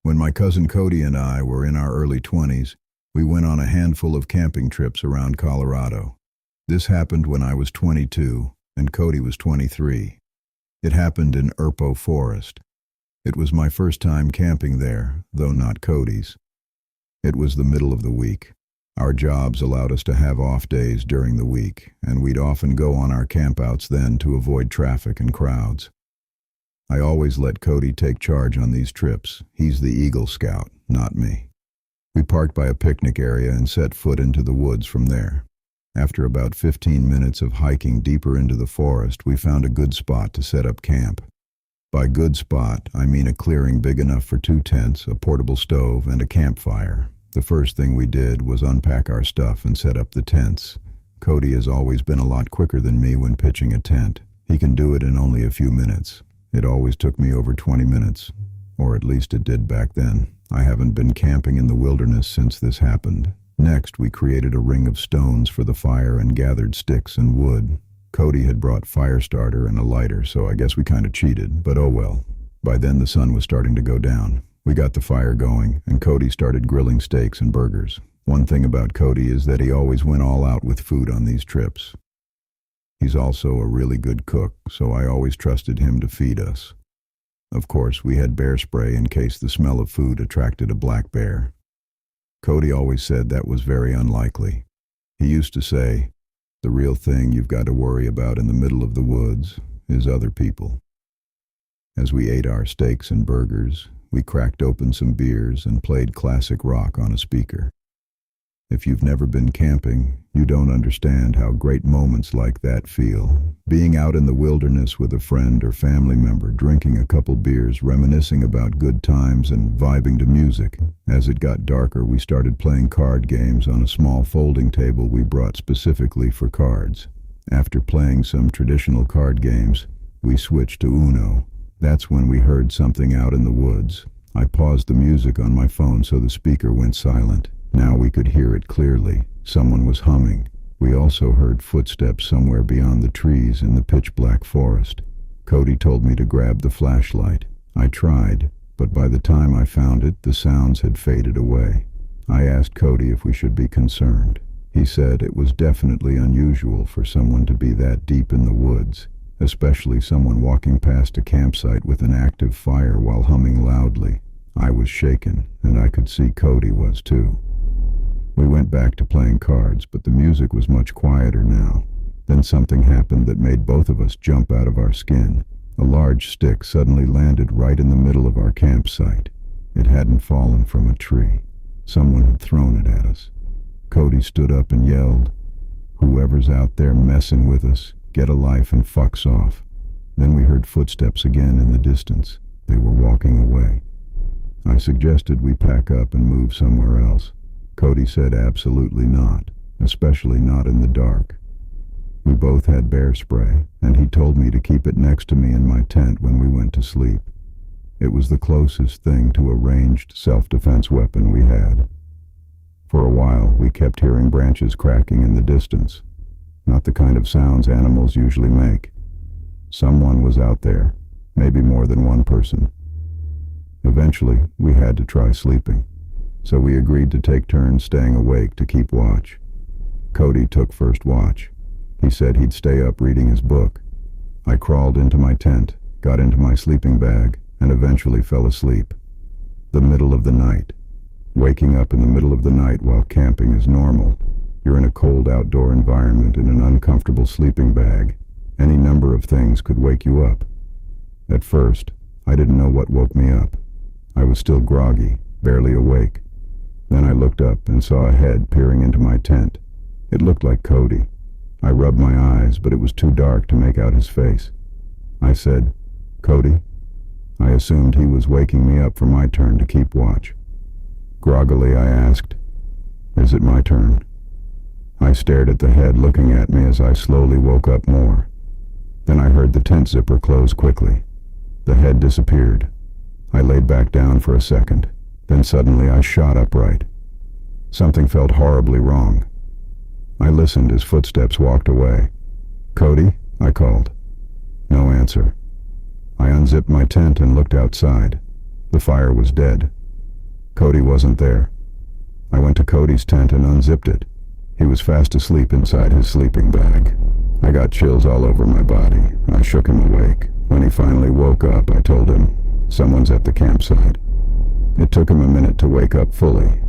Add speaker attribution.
Speaker 1: When my cousin Cody and I were in our early 20s, we went on a handful of camping trips around Colorado. This happened when I was 22 and Cody was 23. It happened in Erpo Forest. It was my first time camping there, though not Cody's. It was the middle of the week. Our jobs allowed us to have off days during the week, and we'd often go on our campouts then to avoid traffic and crowds. I always let Cody take charge on these trips. He's the Eagle Scout, not me. We parked by a picnic area and set foot into the woods from there. After about 15 minutes of hiking deeper into the forest, we found a good spot to set up camp. By good spot, I mean a clearing big enough for 2 tents, a portable stove, and a campfire. The first thing we did was unpack our stuff and set up the tents. Cody has always been a lot quicker than me when pitching a tent. He can do it in only a few minutes. It always took me over 20 minutes, or at least it did back then. I haven't been camping in the wilderness since this happened. Next, we created a ring of stones for the fire and gathered sticks and wood. Cody had brought fire starter and a lighter, so I guess we kind of cheated, but oh well. By then the sun was starting to go down. We got the fire going, and Cody started grilling steaks and burgers. One thing about Cody is that he always went all out with food on these trips. He's also a really good cook, so I always trusted him to feed us. Of course, we had bear spray in case the smell of food attracted a black bear. Cody always said that was very unlikely. He used to say, "The real thing you've got to worry about in the middle of the woods is other people." As we ate our steaks and burgers, we cracked open some beers and played classic rock on a speaker. If you've never been camping, you don't understand how great moments like that feel. Being out in the wilderness with a friend or family member, drinking a couple beers, reminiscing about good times and vibing to music. As it got darker, we started playing card games on a small folding table we brought specifically for cards. After playing some traditional card games, we switched to Uno. That's when we heard something out in the woods. I paused the music on my phone so the speaker went silent. Now we could hear it clearly. Someone was humming. We also heard footsteps somewhere beyond the trees in the pitch-black forest. Cody told me to grab the flashlight. I tried, but by the time I found it, the sounds had faded away. I asked Cody if we should be concerned. He said it was definitely unusual for someone to be that deep in the woods, especially someone walking past a campsite with an active fire while humming loudly. I was shaken, and I could see Cody was too. We went back to playing cards, but the music was much quieter now. Then something happened that made both of us jump out of our skin. A large stick suddenly landed right in the middle of our campsite. It hadn't fallen from a tree. Someone had thrown it at us. Cody stood up and yelled, "Whoever's out there messing with us, get a life and fucks off." Then we heard footsteps again in the distance. They were walking away. I suggested we pack up and move somewhere else. Cody said absolutely not, especially not in the dark. We both had bear spray, and he told me to keep it next to me in my tent when we went to sleep. It was the closest thing to a ranged self-defense weapon we had. For a while, we kept hearing branches cracking in the distance, not the kind of sounds animals usually make. Someone was out there, maybe more than one person. Eventually, we had to try sleeping, so we agreed to take turns staying awake to keep watch. Cody took first watch. He said he'd stay up reading his book. I crawled into my tent, got into my sleeping bag, and eventually fell asleep. The middle of the night. Waking up in the middle of the night while camping is normal. You're in a cold outdoor environment in an uncomfortable sleeping bag. Any number of things could wake you up. At first, I didn't know what woke me up. I was still groggy, barely awake. Then I looked up and saw a head peering into my tent. It looked like Cody. I rubbed my eyes, but it was too dark to make out his face. I said, "Cody?" I assumed he was waking me up for my turn to keep watch. Groggily, I asked, "Is it my turn?" I stared at the head looking at me as I slowly woke up more. Then I heard the tent zipper close quickly. The head disappeared. I laid back down for a second. Then suddenly I shot upright. Something felt horribly wrong. I listened as footsteps walked away. "Cody?" I called. No answer. I unzipped my tent and looked outside. The fire was dead. Cody wasn't there. I went to Cody's tent and unzipped it. He was fast asleep inside his sleeping bag. I got chills all over my body. I shook him awake. When he finally woke up, I told him, "Someone's at the campsite." It took him a minute to wake up fully.